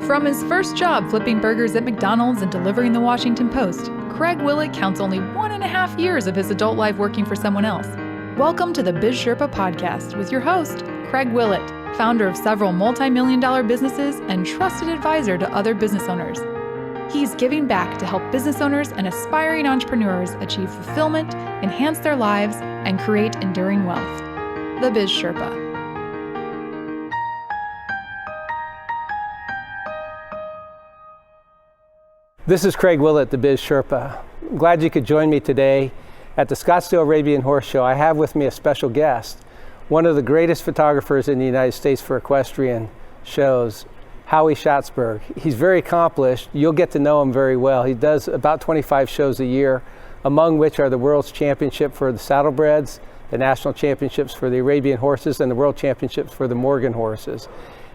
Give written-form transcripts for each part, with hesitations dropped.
From his first job flipping burgers at McDonald's and delivering the Washington Post, Craig Willett counts only 1.5 years of his adult life working for someone else. Welcome to the Biz Sherpa podcast with your host, Craig Willett, founder of several multi-million-dollar businesses and trusted advisor to other business owners. He's giving back to help business owners and aspiring entrepreneurs achieve fulfillment, enhance their lives, and create enduring wealth. The Biz Sherpa. This is Craig Willett, the Biz Sherpa. I'm glad you could join me today at the Scottsdale Arabian Horse Show. I have with me a special guest, one of the greatest photographers in the United States for equestrian shows, Howie Schatzberg. He's very accomplished. You'll get to know him very well. He does about 25 shows a year, among which are the World's Championship for the Saddlebreds, the National Championships for the Arabian horses, and the World Championships for the Morgan horses.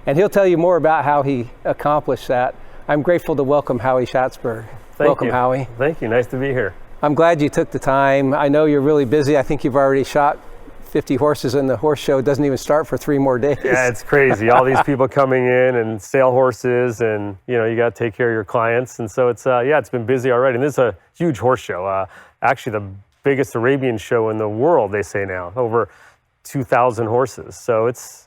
And he'll tell you more about how he accomplished that. I'm grateful to welcome Howie Schatzberg. Welcome, Howie. Thank you. Nice to be here. I'm glad you took the time. I know you're really busy. I think you've already shot 50 horses, and the horse show doesn't even start for 3 more days. Yeah, it's crazy. All these people coming in and sale horses, and you got to take care of your clients. And so it's it's been busy already. And this is a huge horse show. Actually, the biggest Arabian show in the world, they say now, over 2,000 horses. So it's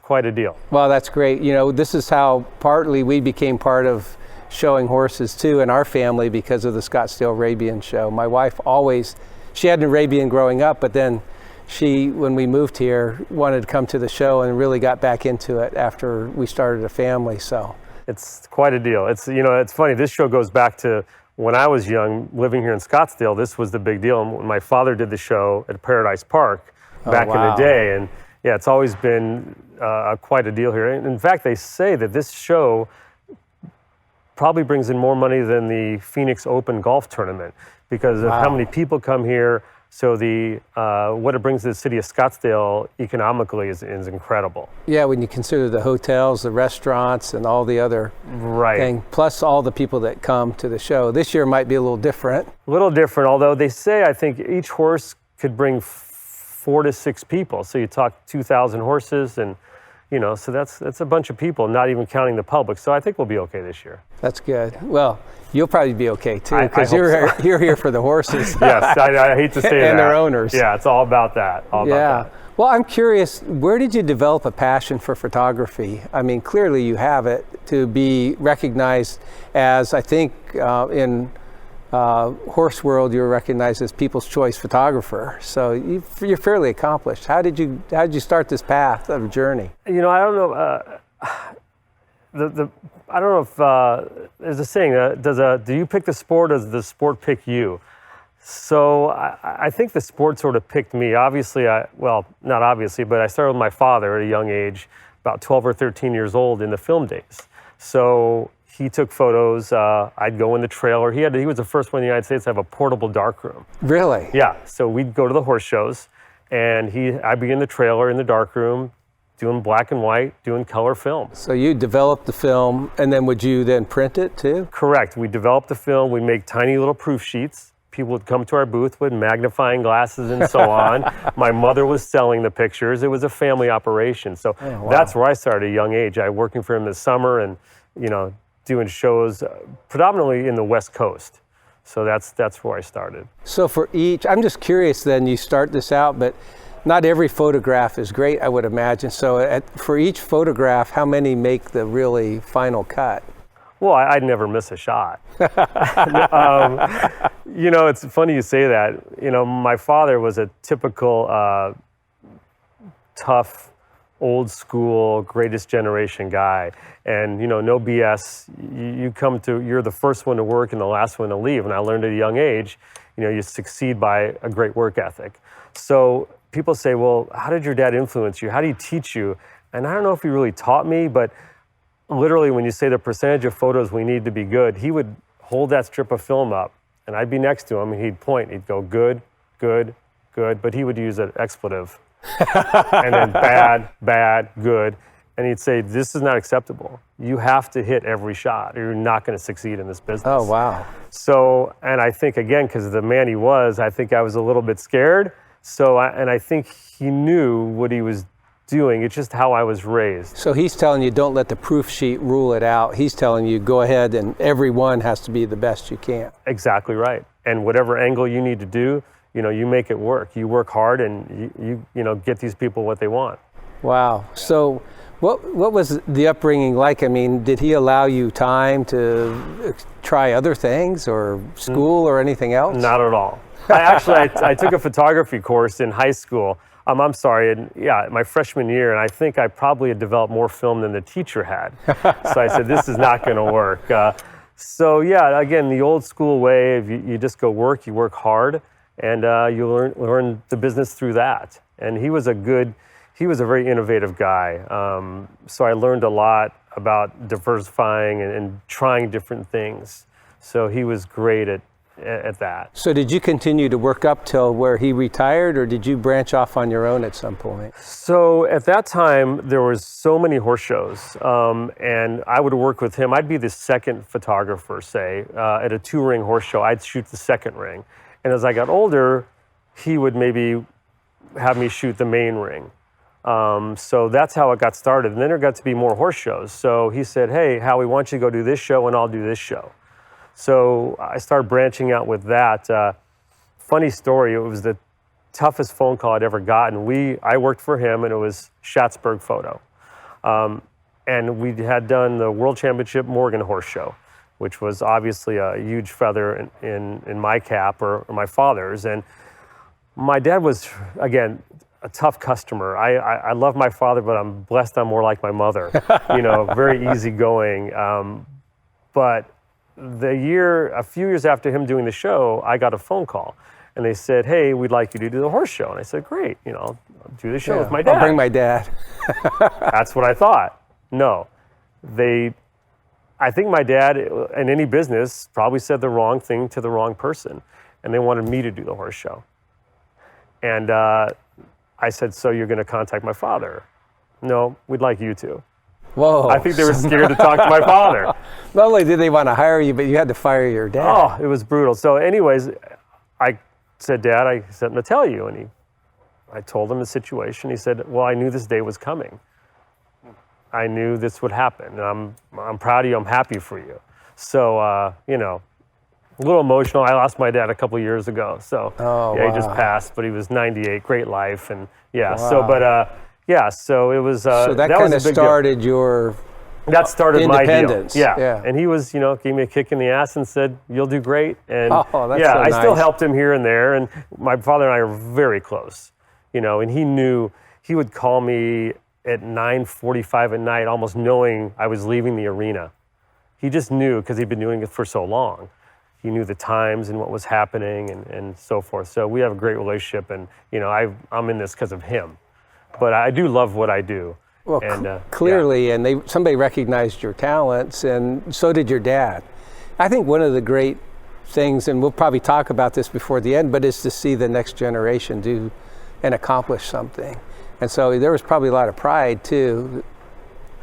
quite a deal. Well, that's great. This is how partly we became part of showing horses too in our family because of the Scottsdale Arabian show. My wife she had an Arabian growing up, but then when we moved here, wanted to come to the show and really got back into it after we started a family. So it's quite a deal. It's funny. This show goes back to when I was young, living here in Scottsdale. This was the big deal. And my father did the show at Paradise Park back in the day, and yeah, it's always been quite a deal here. In fact, they say that this show probably brings in more money than the Phoenix Open golf tournament because of how many people come here. So what it brings to the city of Scottsdale economically is incredible. Yeah, when you consider the hotels, the restaurants, and all the other thing, plus all the people that come to the show. This year might be a little different. A little different, although they say I think each horse could bring 4 to 6 people. So you talk 2,000 horses, and so that's a bunch of people, not even counting the public. So I think we'll be okay this year. That's good. Well, you'll probably be okay too, because you're here for the horses. Yes, I hate to say that. And their owners. Yeah, it's all about that. Well, I'm curious, where did you develop a passion for photography? I mean, clearly you have it to be recognized as, I think, in horse world, you're recognized as People's Choice photographer. So you're fairly accomplished. How did you start this path of journey? I don't know. I don't know if there's a saying. Do you pick the sport, or does the sport pick you? So I think the sport sort of picked me. Obviously, not obviously, but I started with my father at a young age, about 12 or 13 years old in the film days. So he took photos. I'd go in the trailer. He was the first one in the United States to have a portable darkroom. Really? Yeah. So we'd go to the horse shows, and I'd be in the trailer in the darkroom, doing black and white, doing color film. So you developed the film, and then would you then print it too? Correct. We developed the film. We make tiny little proof sheets. People would come to our booth with magnifying glasses and so on. My mother was selling the pictures. It was a family operation. So that's where I started at a young age. I was working for him this summer, and doing shows predominantly in the West Coast. So that's where I started. So I'm just curious then, you start this out, but not every photograph is great, I would imagine. So for each photograph, how many make the really final cut? Well, I'd never miss a shot. It's funny you say that. My father was a typical tough, old school, greatest generation guy. And, no BS. You're the first one to work and the last one to leave. And I learned at a young age, you succeed by a great work ethic. So people say, well, how did your dad influence you? How did he teach you? And I don't know if he really taught me, but literally when you say the percentage of photos we need to be good, he would hold that strip of film up and I'd be next to him and he'd point. He'd go, good, good, good. But he would use an expletive. And then bad, bad, good. And he'd say, this is not acceptable. You have to hit every shot or you're not going to succeed in this business. Oh, wow. So, and I think, again, because of the man he was, I think I was a little bit scared. So, I think he knew what he was doing. It's just how I was raised. So he's telling you don't let the proof sheet rule it out. He's telling you go ahead and everyone has to be the best you can. Exactly right. And whatever angle you need to do, you make it work. You work hard and you get these people what they want. Wow. So what was the upbringing like? I mean, did he allow you time to try other things or school or anything else? Not at all. I took a photography course in high school. I'm sorry, my freshman year, and I think I probably had developed more film than the teacher had. So I said, this is not going to work. Again, the old school way of you just go work, you work hard, and you learn the business through that. And he was a very innovative guy. So I learned a lot about diversifying and trying different things. So he was great at that. So did you continue to work up till where he retired, or did you branch off on your own at some point? So at that time, there was so many horse shows, and I would work with him. I'd be the second photographer, say, at a 2-ring horse show. I'd shoot the second ring. And as I got older, he would maybe have me shoot the main ring. So that's how it got started. And then there got to be more horse shows. So he said, hey, Howie, why don't you go do this show and I'll do this show. So I started branching out with that. Funny story, it was the toughest phone call I'd ever gotten. I worked for him, and it was Schatzberg Photo. And we had done the World Championship Morgan Horse Show, which was obviously a huge feather in my cap or my father's. And my dad was, again, a tough customer. I love my father, but I'm blessed I'm more like my mother. Very easygoing. But a few years after him doing the show, I got a phone call, and they said, hey, we'd like you to do the horse show. And I said, great, I'll do the show with my dad. I'll bring my dad. That's what I thought. No, I think my dad in any business probably said the wrong thing to the wrong person, and they wanted me to do the horse show. And I said, so you're going to contact my father? No, we'd like you to. Whoa. I think they were scared to talk to my father. Not only did they want to hire you, but you had to fire your dad. Oh, it was brutal. So anyways, I said, Dad, I said, I'm going to tell you. And I told him the situation. He said, well, I knew this day was coming. I knew this would happen. And I'm proud of you. I'm happy for you. So, a little emotional. I lost my dad a couple years ago. So wow. He just passed, but he was 98, great life. And wow. So it was. So that kind of started your. That started my deal. Yeah. And he was, gave me a kick in the ass and said, "You'll do great." And that's so I nice. still helped him here and there. And my father and I are very close, And he knew he would call me at 9:45 at night, almost knowing I was leaving the arena. He just knew because he'd been doing it for so long. He knew the times and what was happening and so forth. So we have a great relationship, and I'm in this because of him. But I do love what I do. Well, clearly, and somebody recognized your talents, and so did your dad. I think one of the great things, and we'll probably talk about this before the end, but is to see the next generation do and accomplish something. And so there was probably a lot of pride, too,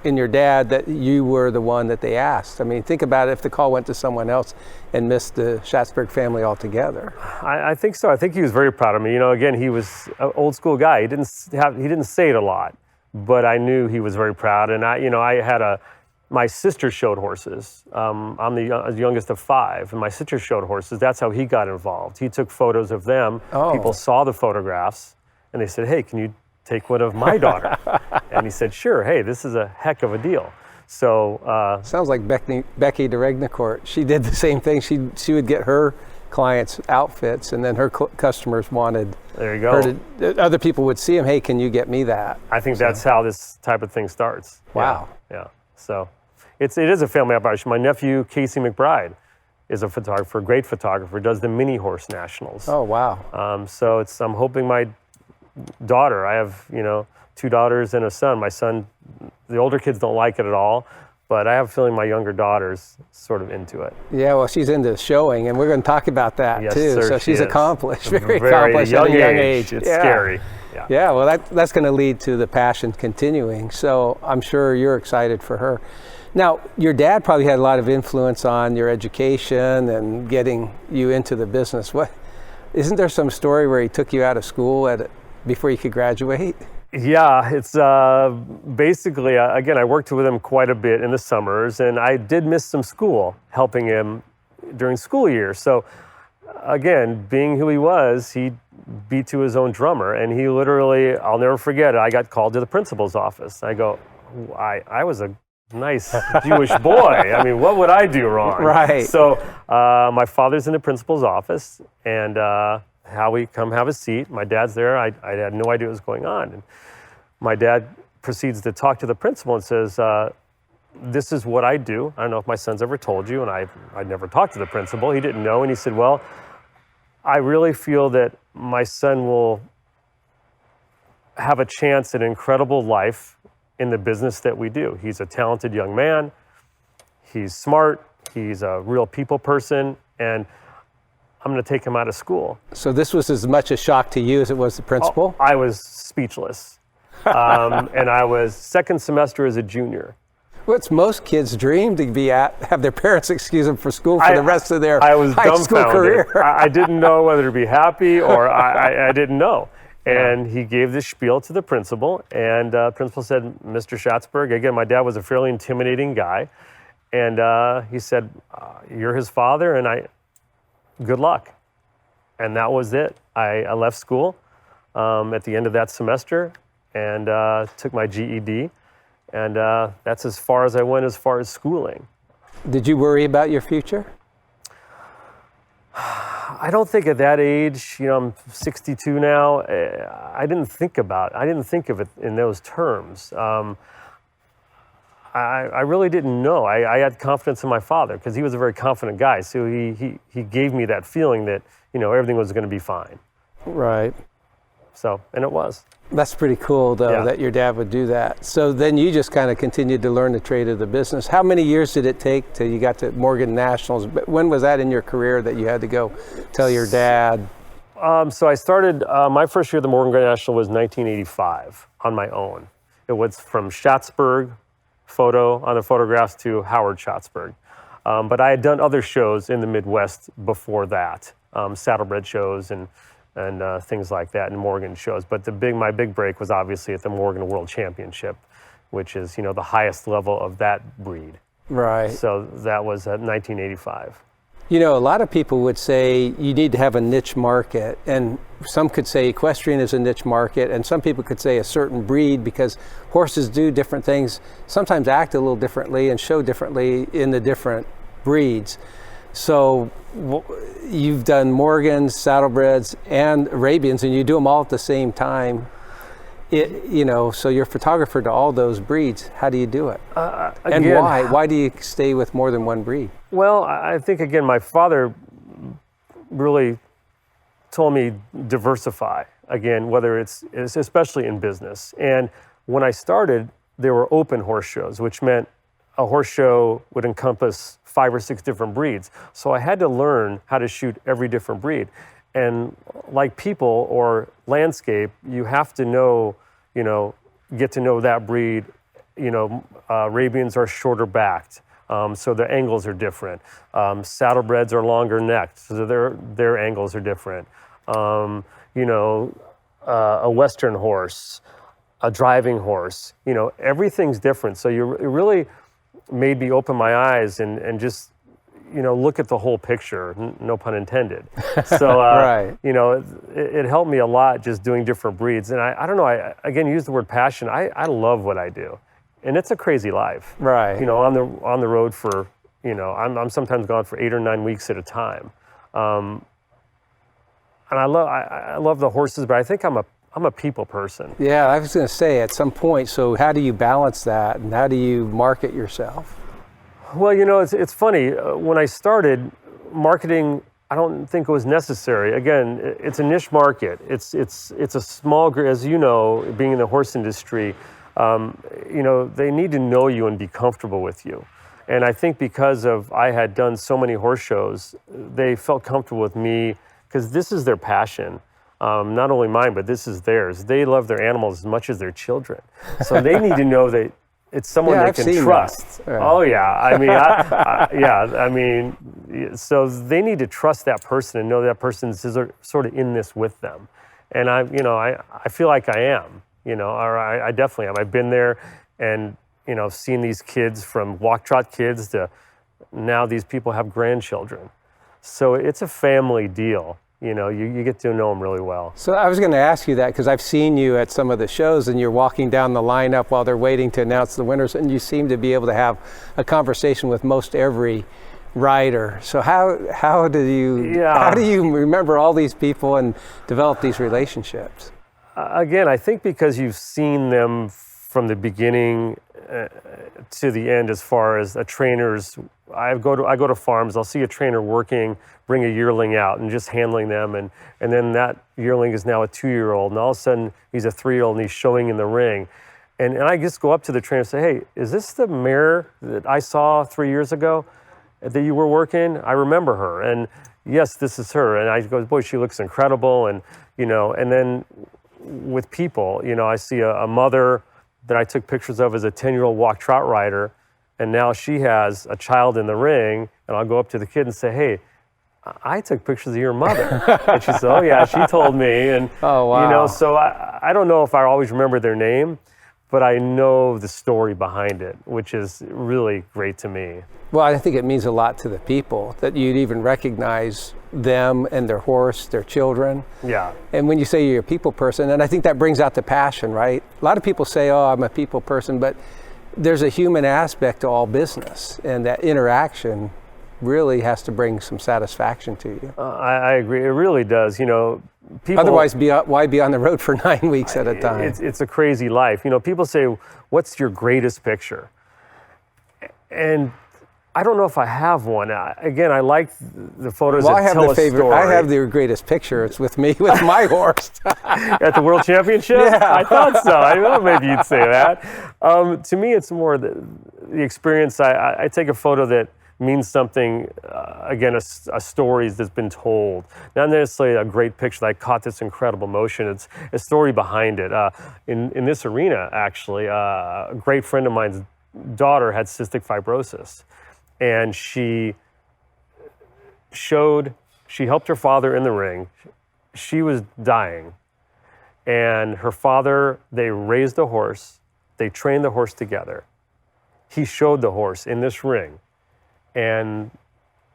in your dad that you were the one that they asked. I mean, think about it if the call went to someone else and missed the Schatzberg family altogether. I think so. I think he was very proud of me. Again, he was an old school guy. He didn't say it a lot, but I knew he was very proud. And my sister showed horses. I'm the youngest of 5, and my sister showed horses. That's how he got involved. He took photos of them. Oh. People saw the photographs, and they said, hey, can you take one of my daughter? And he said, sure. Hey, this is a heck of a deal. So sounds like Becky de Regnicourt. She did the same thing. She would get her clients outfits, and then her customers wanted. There you go. Other people would see them. Hey, can you get me that? I think that's how this type of thing starts. Wow. Yeah. So it is a family operation. My nephew Casey McBride is a photographer, great photographer. Does the mini horse nationals. Oh wow. So I'm hoping my daughter. I have 2 daughters and a son. My son, the older kids don't like it at all, but I have a feeling my younger daughter's sort of into it. Yeah, well, she's into showing, and we're going to talk about that too. Sir, so she's accomplished, very accomplished at a young age. It's scary. Yeah, well, that's going to lead to the passion continuing. So I'm sure you're excited for her. Now, your dad probably had a lot of influence on your education and getting you into the business. Isn't there some story where he took you out of school before you could graduate? Yeah, it's basically, again, I worked with him quite a bit in the summers, and I did miss some school helping him during school year. So again, being who he was, he beat to his own drummer, and he literally, I'll never forget it, I got called to the principal's office. I go, I was a nice Jewish boy. I mean, what would I do wrong? Right. So my father's in the principal's office, and Howie, come have a seat. My dad's there. I had no idea what was going on. And my dad proceeds to talk to the principal and says, this is what I do. I don't know if my son's ever told you, and I'd never talked to the principal. He didn't know, and he said, well, I really feel that my son will have a chance at an incredible life in the business that we do. He's a talented young man. He's smart. He's a real people person, and I'm going to take him out of school. So this was as much a shock to you as it was the principal? Oh, I was speechless. And I was second semester as a junior. What's most kids' dream to be have their parents excuse them for school for the rest of their high school career. I didn't know whether to be happy or I didn't know. And he gave this spiel to the principal, and principal said, Mr. Schatzberg, again, my dad was a fairly intimidating guy, and he said, you're his father, and good luck. And that was it. I left school at the end of that semester and took my GED, and that's as far as I went as far as schooling. Did you worry about your future? I don't think at that age, I'm 62 now, I didn't think of it in those terms. I really didn't know. I had confidence in my father because he was a very confident guy. So he gave me that feeling that, everything was going to be fine. Right. So, and it was. That's pretty cool, though, that your dad would do that. So then you just kind of continued to learn the trade of the business. How many years did it take till you got to Morgan Nationals? When was that in your career that you had to go tell your dad? So I started, my first year at the Morgan National was 1985 on my own. It was from Schatzberg on the photographs to Howard Schatzberg. But I had done other shows in the Midwest before that, saddlebred shows and things like that, and Morgan shows. But my big break was obviously at the Morgan World Championship, which is, the highest level of that breed. Right. So that was at 1985. A lot of people would say you need to have a niche market, and some could say equestrian is a niche market, and some people could say a certain breed because horses do different things, sometimes act a little differently and show differently in the different breeds. So you've done Morgans, saddlebreds, and Arabians, and you do them all at the same time. So you're a photographer to all those breeds. How do you do it? And why? Why do you stay with more than one breed? Well, I think, again, my father really told me diversify, again, whether it's especially in business. And when I started, there were open horse shows, which meant a horse show would encompass 5 or 6 different breeds. So I had to learn how to shoot every different breed. And like people or landscape, you have to know, get to know that breed. Arabians are shorter backed, so their angles are different. Saddlebreds are longer necked, so their angles are different. A Western horse, a driving horse, everything's different. So it really made me open my eyes and just, look at the whole picture, no pun intended. So, right. It helped me a lot just doing different breeds. And I don't know, I again use the word passion. I love what I do. And it's a crazy life. Right. On the road for, I'm sometimes gone for 8 or 9 weeks at a time. And I love the horses, but I think I'm a people person. Yeah, I was going to say at some point, so how do you balance that and how do you market yourself? Well, it's funny. When I started, marketing, I don't think it was necessary. Again, it's a niche market. It's a small group, as you know, being in the horse industry, they need to know you and be comfortable with you. And I think because I had done so many horse shows, they felt comfortable with me because this is their passion. Not only mine, but this is theirs. They love their animals as much as their children. So they need to know that it's someone they can trust. Right. Oh yeah, so they need to trust that person and know that person is sort of in this with them. And I feel like I am. or I definitely am. I've been there and, seen these kids from walk trot kids to now these people have grandchildren. So it's a family deal. You get to know them really well. So I was going to ask you that because I've seen you at some of the shows and you're walking down the lineup while they're waiting to announce the winners, and you seem to be able to have a conversation with most every rider. So how do you remember all these people and develop these relationships? Again, I think because you've seen them from the beginning to the end. As far as a trainer's, I go to farms. I'll see a trainer working, bring a yearling out, and just handling them, and then that yearling is now a 2-year-old, and all of a sudden he's a 3-year-old, and he's showing in the ring, and I just go up to the trainer and say, "Hey, is this the mare that I saw 3 years ago that you were working? I remember her, and yes, this is her." And I go, "Boy, she looks incredible," and and then with people, I see a mother that I took pictures of as a 10-year-old walk trot rider, and now she has a child in the ring, and I'll go up to the kid and say, "Hey, I took pictures of your mother." And she said, "Oh yeah, she told me." And oh, wow. So I don't know if I always remember their name, but I know the story behind it, which is really great to me. Well, I think it means a lot to the people that you'd even recognize them and their horse, their children. Yeah. And when you say you're a people person, and I think that brings out the passion, right? A lot of people say, "Oh, I'm a people person," but there's a human aspect to all business, and that interaction really has to bring some satisfaction to you. I agree. It really does. People, otherwise, why be on the road for 9 weeks at a time? It's a crazy life. People say, "What's your greatest picture?" And I don't know if I have one. Again, I like the photos that tell a story. I have the greatest picture. It's with me, with my horse. At the World Championship? Yeah. I thought so. I know maybe you'd say that. To me, it's more the experience. I take a photo that means something, again, a story that's been told. Not necessarily a great picture that I caught this incredible motion. It's a story behind it. In this arena, actually, a great friend of mine's daughter had cystic fibrosis. And she helped her father in the ring. She was dying. And her father, they raised a horse. They trained the horse together. He showed the horse in this ring. And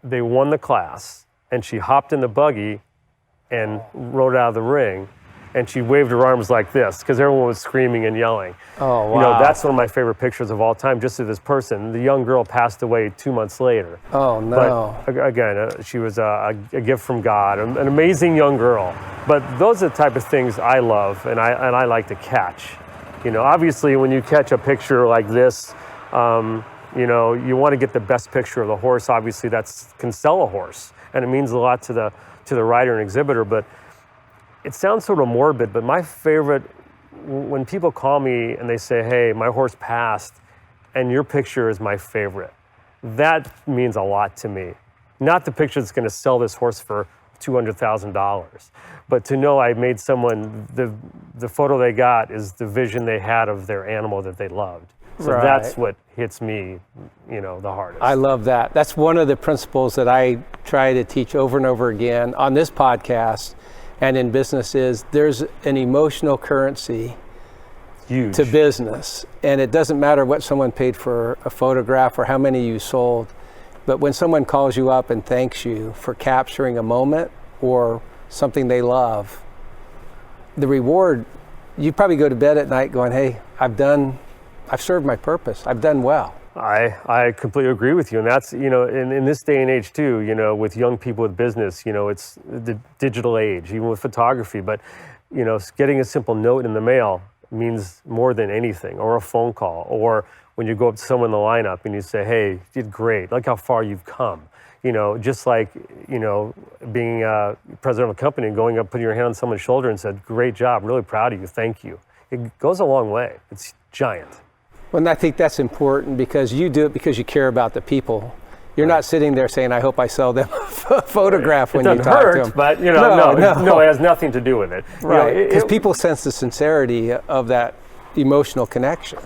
they won the class. And she hopped in the buggy and rode out of the ring. And she waved her arms like this because everyone was screaming and yelling. Oh, wow. That's one of my favorite pictures of all time, just of this person. The young girl passed away 2 months later. Oh, no. But again, she was a gift from God, an amazing young girl. But those are the type of things I love and I like to catch. Obviously, when you catch a picture like this, you want to get the best picture of the horse. Obviously, that can sell a horse, and it means a lot to the rider and exhibitor. But it sounds sort of morbid, but my favorite, when people call me and they say, "Hey, my horse passed, and your picture is my favorite," that means a lot to me. Not the picture that's going to sell this horse for $200,000, but to know I made someone, the photo they got is the vision they had of their animal that they loved. So right. That's what hits me, the hardest. I love that. That's one of the principles that I try to teach over and over again on this podcast. And in business is there's an emotional currency Huge. To business. And it doesn't matter what someone paid for a photograph or how many you sold. But when someone calls you up and thanks you for capturing a moment or something they love, the reward, you probably go to bed at night going, "Hey, I've served my purpose. I've done well." I completely agree with you. And that's, in this day and age too, with young people with business, it's the digital age, even with photography. But, getting a simple note in the mail means more than anything, or a phone call, or when you go up to someone in the lineup and you say, "Hey, you did great. Look how far you've come." Just like, being president of a company and going up, putting your hand on someone's shoulder and said, "Great job, really proud of you, thank you." It goes a long way. It's giant. Well, and I think that's important because you do it because you care about the people. You're not sitting there saying, "I hope I sell them a photograph when you talk to them." But no, it has nothing to do with it. Right, because people sense the sincerity of that emotional connection.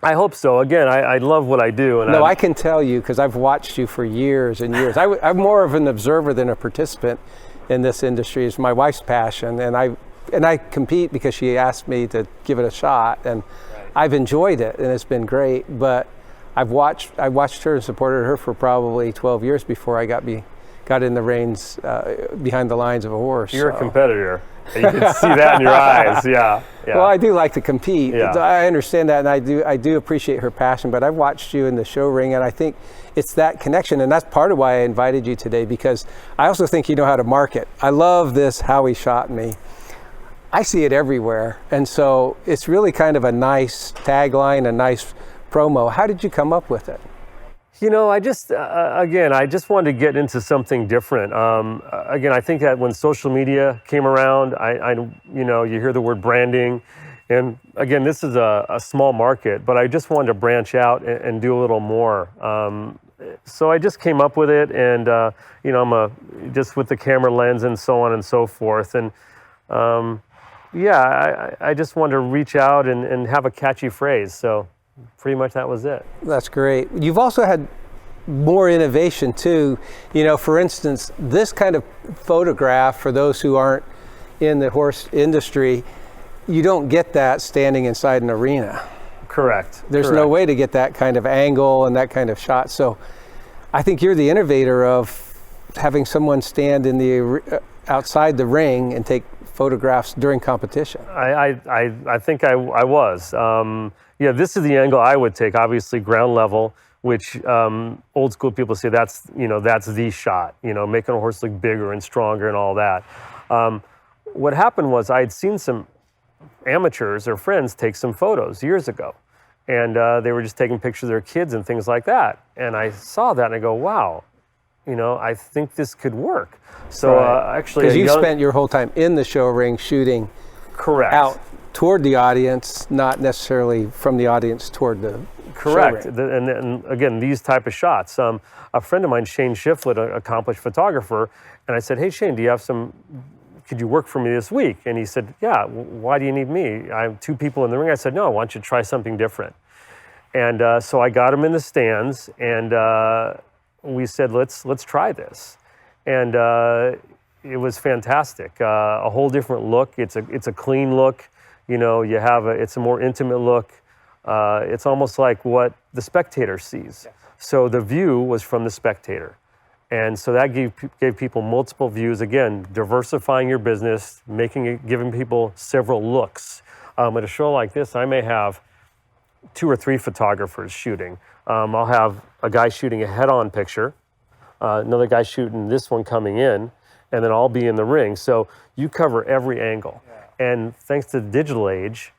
I hope so. Again, I love what I do. And I can tell you because I've watched you for years and years. I'm more of an observer than a participant in this industry. It's my wife's passion, and I compete because she asked me to give it a shot, and I've enjoyed it, and it's been great. But I watched her and supported her for probably 12 years before I got in the reins behind the lines of a horse. You're a competitor. You can see that in your eyes. Yeah. Well, I do like to compete. Yeah. I understand that, and I do appreciate her passion. But I've watched you in the show ring, and I think it's that connection, and that's part of why I invited you today, because I also think you know how to market. I love this Howie shot me. I see it everywhere, and so it's really kind of a nice tagline, a nice promo. How did you come up with it? You know, I just wanted to get into something different. Again, I think that when social media came around, you hear the word branding, and again, this is a small market, but I just wanted to branch out and do a little more. So I just came up with it, and I'm just with the camera lens and so on and so forth, and I just wanted to reach out and have a catchy phrase. So pretty much that was it. That's great. You've also had more innovation too. For instance, this kind of photograph, for those who aren't in the horse industry, you don't get that standing inside an arena. Correct. There's no way to get that kind of angle and that kind of shot. So I think you're the innovator of having someone stand in the outside the ring and take photographs during competition. I think I was. This is the angle I would take, obviously ground level, which old school people say that's the shot, making a horse look bigger and stronger and all that. What happened was I had seen some amateurs or friends take some photos years ago, and they were just taking pictures of their kids and things like that. And I saw that and I go, wow, I think this could work. So actually, because you spent your whole time in the show ring shooting, correct, out toward the audience, not necessarily from the audience toward the correct. show ring. And again, these type of shots. A friend of mine, Shane Shiflett, an accomplished photographer, and I said, hey Shane, could you work for me this week? And he said, yeah, why do you need me? I have 2 people in the ring. I said, no, I want you to try something different. And so I got him in the stands, and we said, let's try this. And it was fantastic. A whole different look. It's a clean look. It's a more intimate look. It's almost like what the spectator sees. Yes. So the view was from the spectator. And so that gave people multiple views. Again, diversifying your business, giving people several looks. At a show like this, I may have 2 or 3 photographers shooting. I'll have a guy shooting a head-on picture, another guy shooting this one coming in, and then I'll be in the ring. So you cover every angle. Yeah. And thanks to the digital age,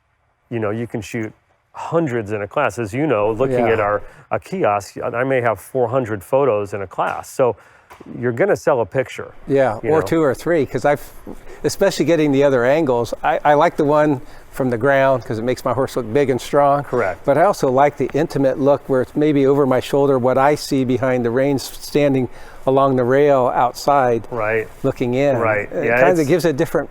you can shoot hundreds in a class. As looking at a kiosk, I may have 400 photos in a class. So you're going to sell a picture. Yeah, or 2 or 3, because especially getting the other angles. I like the one from the ground because it makes my horse look big and strong. Correct. But I also like the intimate look where it's maybe over my shoulder, what I see behind the reins standing along the rail outside, right, looking in. Right. It kind of gives a different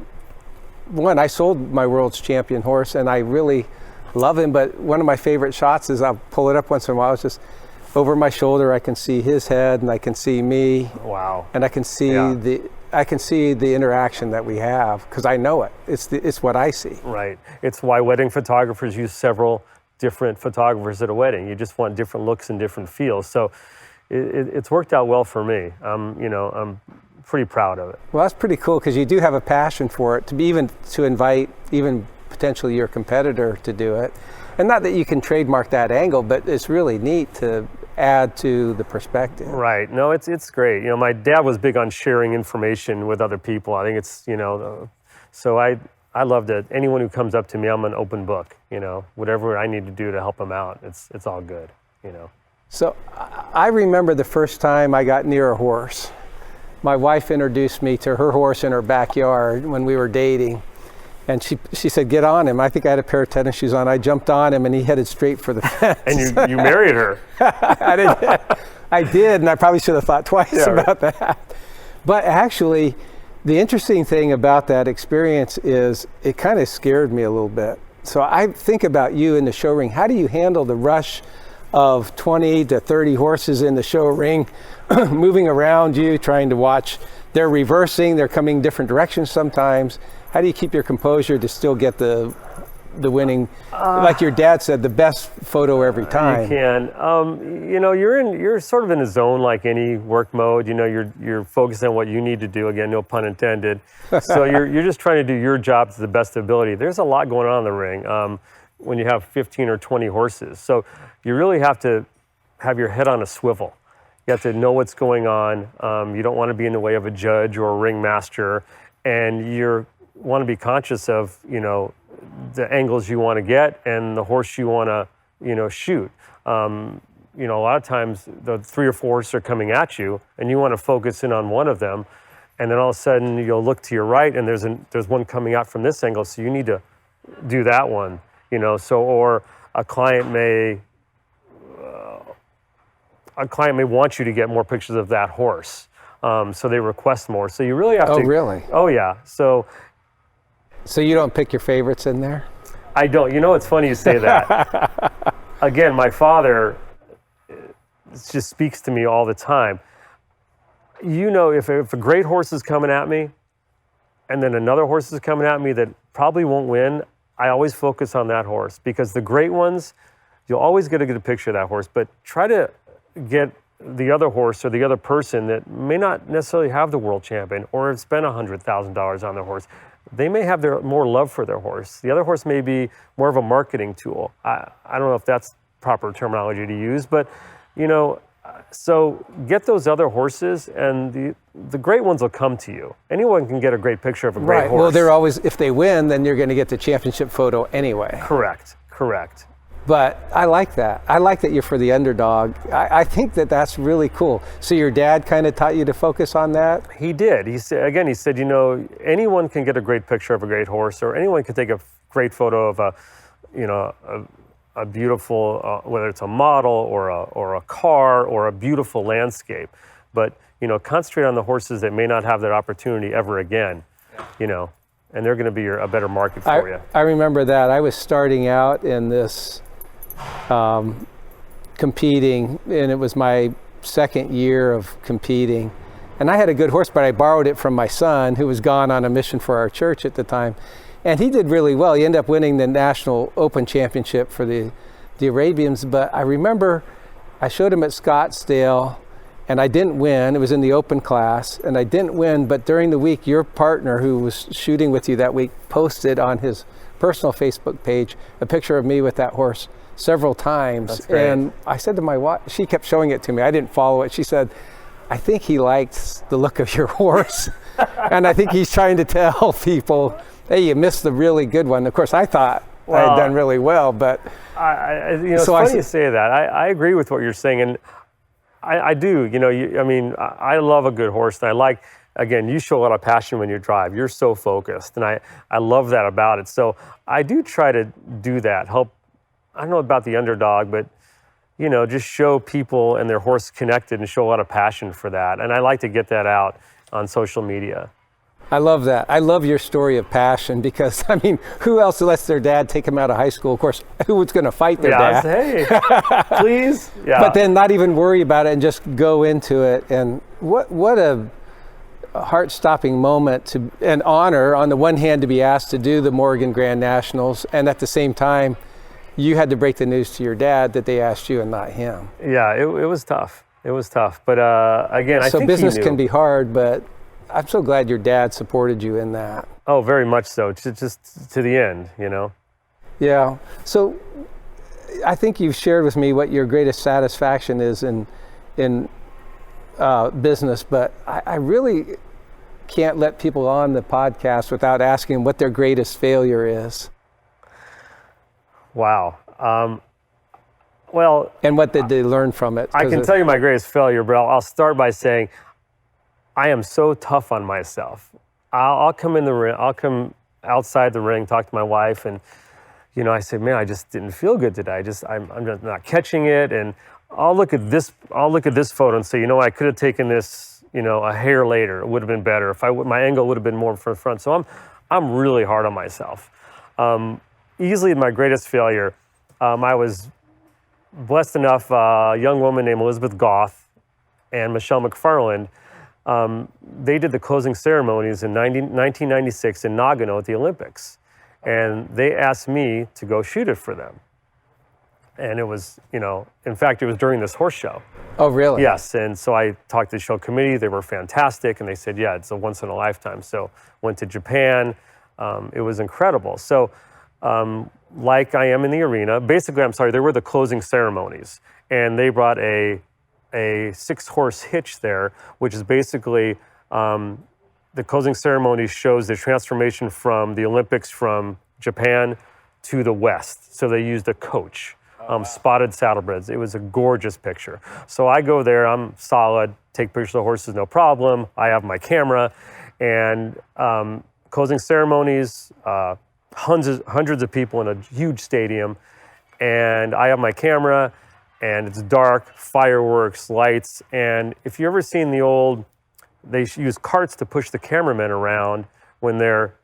one. I sold my world's champion horse, and I really love him, but one of my favorite shots is I'll pull it up once in a while. It's just over my shoulder. I can see his head, and I can see me. Wow! And I can see the interaction that we have because I know it. It's what I see. Right. It's why wedding photographers use several different photographers at a wedding. You just want different looks and different feels. So it's worked out well for me. I'm pretty proud of it. Well, that's pretty cool because you do have a passion for it. To invite even potentially your competitor to do it. And not that you can trademark that angle, but it's really neat to add to the perspective. Right. No, it's great. My dad was big on sharing information with other people. I think it's, so I love that anyone who comes up to me, I'm an open book, whatever I need to do to help them out. It's all good, So I remember the first time I got near a horse. My wife introduced me to her horse in her backyard when we were dating. And she said, get on him. I think I had a pair of tennis shoes on. I jumped on him, and he headed straight for the fence. And you married her. I did, and I probably should have thought twice about that. But actually, the interesting thing about that experience is it kind of scared me a little bit. So I think about you in the show ring. How do you handle the rush of 20 to 30 horses in the show ring moving around you, trying to watch? They're reversing, they're coming different directions sometimes. how do you keep your composure to still get the winning, like your dad said, the best photo every time? You can. You're sort of in a zone like any work mode. You're focused on what you need to do. Again, no pun intended. So you're just trying to do your job to the best ability. There's a lot going on in the ring when you have 15 or 20 horses. So you really have to have your head on a swivel. You have to know what's going on. You don't want to be in the way of a judge or a ringmaster, and you want to be conscious of the angles you want to get and the horse you want to shoot. A lot of times the 3 or 4 horses are coming at you, and you want to focus in on one of them, and then all of a sudden you'll look to your right, and there's one coming out from this angle, so you need to do that one. Or a client may want you to get more pictures of that horse, so they request more. So you really have to. Oh, really? Oh, yeah. So you don't pick your favorites in there? I don't. It's funny you say that. Again, my father just speaks to me all the time. If a great horse is coming at me, and then another horse is coming at me that probably won't win, I always focus on that horse, because the great ones, you'll always get a good picture of that horse, but try to get the other horse or the other person that may not necessarily have the world champion or have spent $100,000 on their horse. They may have more love for their horse. The other horse may be more of a marketing tool. I don't know if that's proper terminology to use, but so get those other horses, and the great ones will come to you. Anyone can get a great picture of a great horse. Well, they're always, if they win, then you're going to get the championship photo anyway. Correct. But I like that. I like that you're for the underdog. I think that's really cool. So your dad kind of taught you to focus on that? He did. He said, anyone can get a great picture of a great horse, or anyone can take a great photo of a beautiful, whether it's a model or a car or a beautiful landscape. But, concentrate on the horses that may not have that opportunity ever again, and they're going to be a better market for you. I remember that. I was starting out in this competing, and it was my second year of competing. And I had a good horse, but I borrowed it from my son, who was gone on a mission for our church at the time. And he did really well. He ended up winning the National Open Championship for the Arabians. But I remember I showed him at Scottsdale, and I didn't win. It was in the open class, and I didn't win. But during the week, your partner, who was shooting with you that week, posted on his personal Facebook page a picture of me with that horse several times. That's great. And I said to my wife, she kept showing it to me. I didn't follow it. She said, I think he likes the look of your horse. And I think he's trying to tell people, hey, you missed the really good one. Of course, I thought I had done really well, but... it's funny you say that. I agree with what you're saying, and I do. I love a good horse, and I like, again, you show a lot of passion when you drive. You're so focused, and I love that about it. So I do try to do that, help. I don't know about the underdog, but just show people and their horse connected and show a lot of passion for that. And I like to get that out on social media. I love that. I love your story of passion, because, who else lets their dad take them out of high school? Of course, who was going to fight their dad? Hey, please. Yeah. But then not even worry about it and just go into it. And what a heart-stopping moment and honor, on the one hand, to be asked to do the Morgan Grand Nationals, and at the same time, you had to break the news to your dad that they asked you and not him. Yeah, it was tough. It was tough. But again, I think so business can be hard, but I'm so glad your dad supported you in that. Oh, very much so. Just to the end, Yeah. So I think you've shared with me what your greatest satisfaction is in business, but I really can't let people on the podcast without asking what their greatest failure is. Wow. Well, and what did they learn from it? I can tell you my greatest failure, but I'll start by saying I am so tough on myself. I'll come in the ring, I'll come outside the ring, talk to my wife, and I say, man, I just didn't feel good today. I'm just not catching it, and I'll look at this photo and say, I could have taken this, a hair later. It would have been better if my angle would have been more from front. So I'm really hard on myself. Easily my greatest failure. I was blessed enough, a young woman named Elizabeth Goff and Michelle McFarland they did the closing ceremonies in 1996 in Nagano at the Olympics. And they asked me to go shoot it for them. And it was, in fact, it was during this horse show. Oh, really? Yes, and so I talked to the show committee. They were fantastic, and they said, yeah, it's a once in a lifetime. So went to Japan. It was incredible. So like I am in the arena, basically, there were the closing ceremonies, and they brought a 6-horse hitch there, which is basically the closing ceremony shows the transformation from the Olympics from Japan to the West. So they used a coach. Spotted saddlebreds. It was a gorgeous picture. So I go there, I'm solid, take pictures of the horses, no problem. I have my camera, and closing ceremonies, hundreds of people in a huge stadium, and I have my camera, and it's dark, fireworks, lights, and if you've ever seen they use carts to push the cameramen around when they're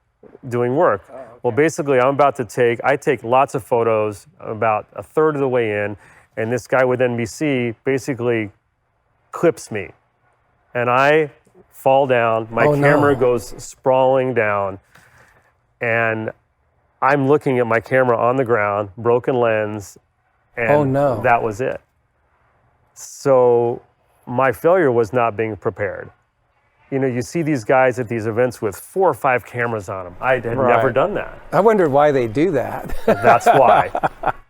doing work. Oh, okay. Well, basically, I take lots of photos about a third of the way in, and this guy with NBC basically clips me. And I fall down, my camera goes sprawling down, and I'm looking at my camera on the ground, broken lens, and that was it. So my failure was not being prepared. You see these guys at these events with 4 or 5 cameras on them. I had never done that. I wondered why they do that. That's why.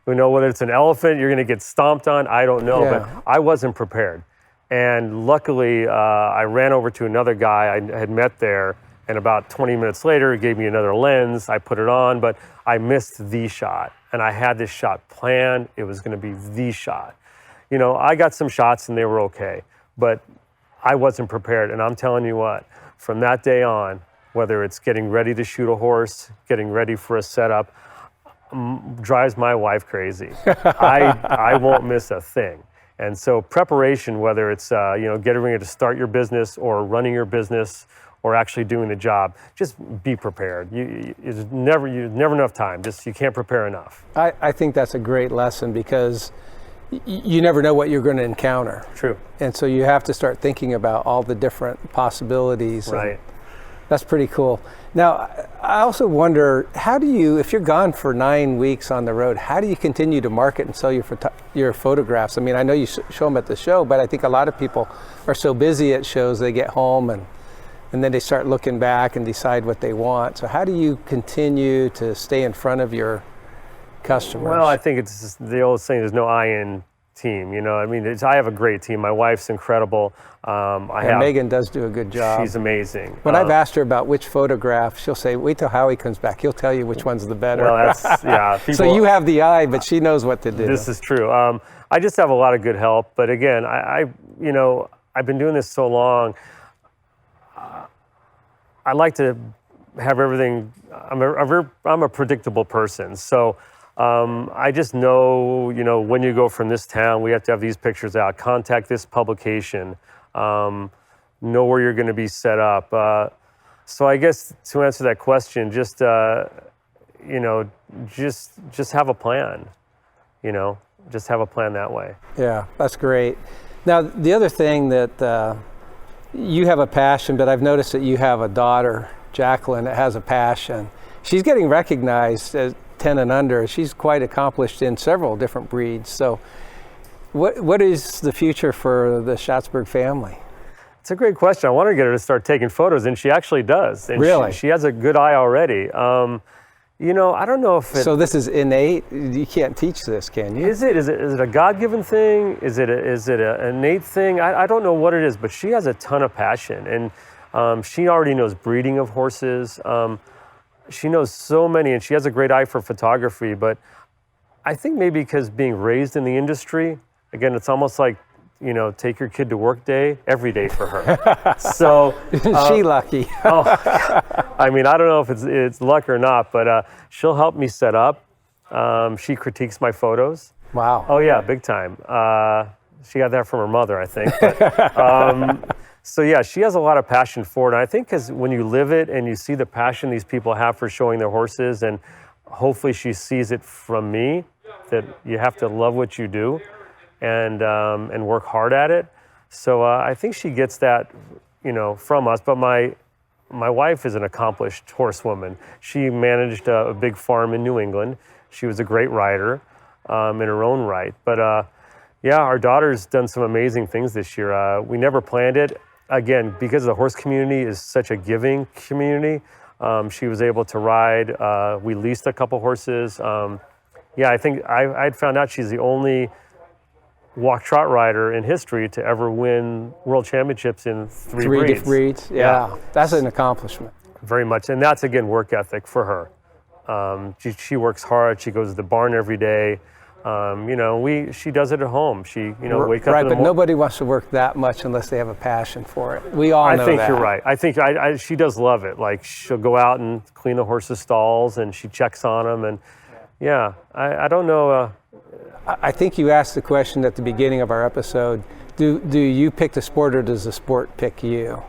Whether it's an elephant, you're going to get stomped on, I don't know, but I wasn't prepared. And luckily, I ran over to another guy I had met there, and about 20 minutes later, he gave me another lens. I put it on, but I missed the shot. And I had this shot planned. It was going to be the shot. I got some shots, and they were okay. But I wasn't prepared, and I'm telling you what, from that day on, whether it's getting ready to shoot a horse, getting ready for a setup, drives my wife crazy. I won't miss a thing. And so preparation, whether it's getting ready to start your business or running your business or actually doing the job, just be prepared. There's never enough time. You can't prepare enough. I think that's a great lesson because you never know what you're going to encounter. True. And so you have to start thinking about all the different possibilities. Right. That's pretty cool. Now, I also wonder, how do you, if you're gone for 9 weeks on the road, how do you continue to market and sell your photographs? I mean, I know you show them at the show, but I think a lot of people are so busy at shows, they get home and then they start looking back and decide what they want. So how do you continue to stay in front of your customers? Well, I think it's just the old saying, there's no I in team. I have a great team. My wife's incredible. Megan does do a good job. She's amazing. When I've asked her about which photograph, she'll say, wait till Howie comes back. He'll tell you which one's the better. Well, So you have the eye, but she knows what to do. This is true. I just have a lot of good help. But again, I've been doing this so long. I like to have everything. I'm a predictable person. So I just know, when you go from this town, we have to have these pictures out, contact this publication, know where you're going to be set up. So I guess to answer that question, just have a plan, just have a plan that way. Yeah, that's great. Now, the other thing that you have a passion, but I've noticed that you have a daughter, Jacqueline, that has a passion. She's getting recognized as 10 and under. She's quite accomplished in several different breeds. So what is the future for the Schatzberg family? It's a great question. I want to get her to start taking photos, and she actually does. And really? She has a good eye already. I don't know if So this is innate? You can't teach this, can you? Is it a God-given thing? Is it an innate thing? I don't know what it is, but she has a ton of passion, and she already knows breeding of horses. She knows so many, and she has a great eye for photography, but I think maybe because being raised in the industry, again, it's almost like, take your kid to work day, every day for her. So isn't she lucky? I don't know if it's luck or not, but she'll help me set up. She critiques my photos. Wow. Oh yeah, big time. She got that from her mother, I think. But, so yeah, she has a lot of passion for it. And I think because when you live it and you see the passion these people have for showing their horses, and hopefully she sees it from me, that you have to love what you do and work hard at it. So I think she gets that from us. But my wife is an accomplished horsewoman. She managed a big farm in New England. She was a great rider in her own right. But yeah, our daughter's done some amazing things this year. We never planned it. Again, because the horse community is such a giving community, she was able to ride. We leased a couple horses. Yeah, I think I'd found out she's the only walk trot rider in history to ever win world championships in three breeds. breeds. Yeah, that's an accomplishment. Very much, and that's again work ethic for her. She works hard. She goes to the barn every day. She does it at home. She wakes up in the morning. Right, but nobody wants to work that much unless they have a passion for it. We all know that. I think you're right. I think she does love it. Like, she'll go out and clean the horses' stalls, and she checks on them. And yeah, I don't know. I think you asked the question at the beginning of our episode, do you pick the sport or does the sport pick you?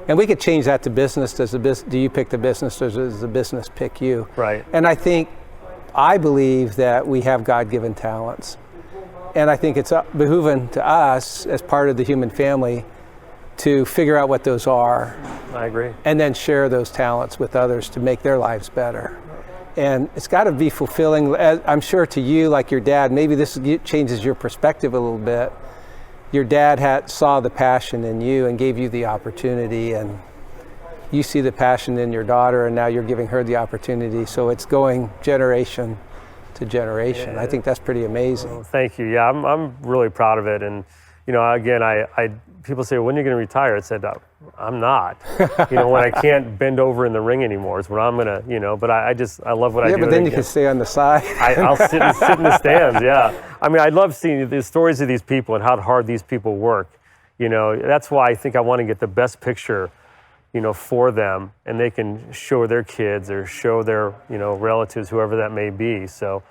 And we could change that to business. Do you pick the business or does the business pick you? Right. And I believe that we have God-given talents. And I think it's behooving to us as part of the human family to figure out what those are. I agree. And then share those talents with others to make their lives better. And it's got to be fulfilling. I'm sure to you, like your dad, maybe this changes your perspective a little bit. Your dad saw the passion in you and gave you the opportunity, and you see the passion in your daughter, and now you're giving her the opportunity. So it's going generation to generation. Yeah. I think that's pretty amazing. Well, thank you. Yeah, I'm really proud of it. And again, people say, when are you going to retire? I said, I'm not. When I can't bend over in the ring anymore is when I'm going to, but I love what I do. Yeah, but then you can stay on the side. I'll sit in the stands, yeah. I mean, I love seeing the stories of these people and how hard these people work. That's why I think I want to get the best picture, for them, and they can show their kids or show their, relatives, whoever that may be. So,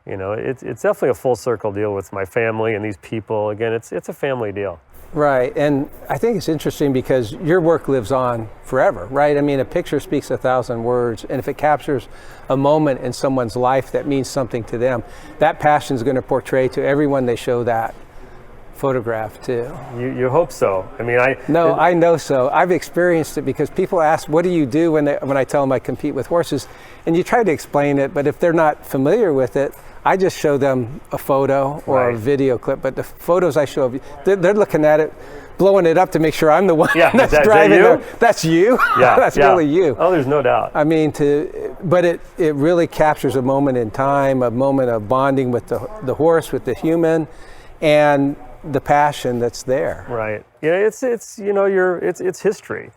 it's definitely a full circle deal with my family and these people. Again, it's a family deal. Right, and I think it's interesting because your work lives on forever, right? I mean, a picture speaks 1,000 words, and if it captures a moment in someone's life that means something to them, that passion is going to portray to everyone they show that photograph to. You hope so. I mean, I know so. I've experienced it because people ask, what do you do when I tell them I compete with horses? And you try to explain it, but if they're not familiar with it, I just show them a photo or a video clip, but the photos I show, they're looking at it, blowing it up to make sure I'm the one that's driving. That's you? Yeah, that's really you. Oh, there's no doubt. I mean, but it really captures a moment in time, a moment of bonding with the horse, with the human, and the passion that's there. Right. Yeah, it's history.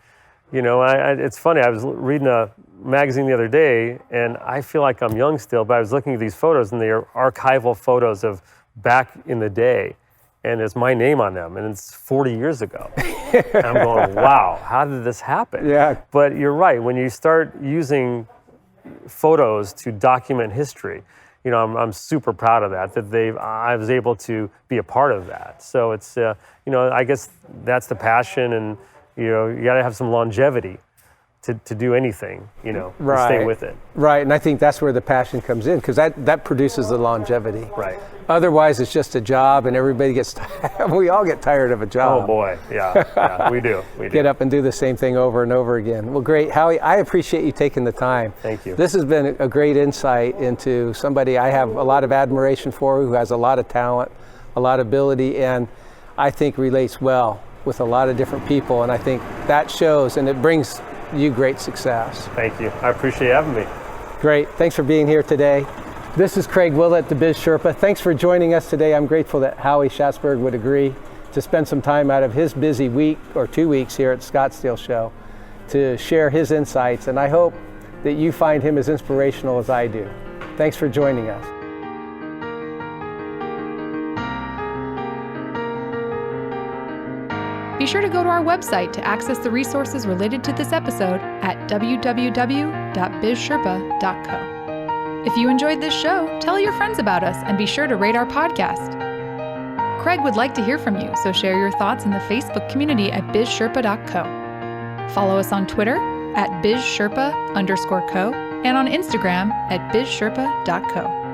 It's funny. I was reading a magazine the other day, and I feel like I'm young still, but I was looking at these photos, and they are archival photos of back in the day, and it's my name on them, and it's 40 years ago. And I'm going, wow, how did this happen? Yeah. But you're right. When you start using photos to document history, I'm super proud of that I was able to be a part of that. So it's, I guess that's the passion, and you got to have some longevity to do anything, right. Stay with it. Right, and I think that's where the passion comes in, because that produces the longevity. Right. Otherwise, it's just a job, and everybody gets we all get tired of a job. Oh boy, yeah, we do. Get up and do the same thing over and over again. Well, great, Howie. I appreciate you taking the time. Thank you. This has been a great insight into somebody I have a lot of admiration for, who has a lot of talent, a lot of ability, and I think relates well with a lot of different people, and I think that shows, and it brings you great success. Thank you. I appreciate having me. Great. Thanks for being here today. This is Craig Willett, the Biz Sherpa. Thanks for joining us today. I'm grateful that Howie Schatzberg would agree to spend some time out of his busy week or 2 weeks here at Scottsdale show to share his insights, and I hope that you find him as inspirational as I do. Thanks for joining us. Be sure to go to our website to access the resources related to this episode at www.bizsherpa.co. If you enjoyed this show, tell your friends about us and be sure to rate our podcast. Craig would like to hear from you, so share your thoughts in the Facebook community at bizsherpa.co. Follow us on Twitter at bizsherpa_co and on Instagram at bizsherpa.co.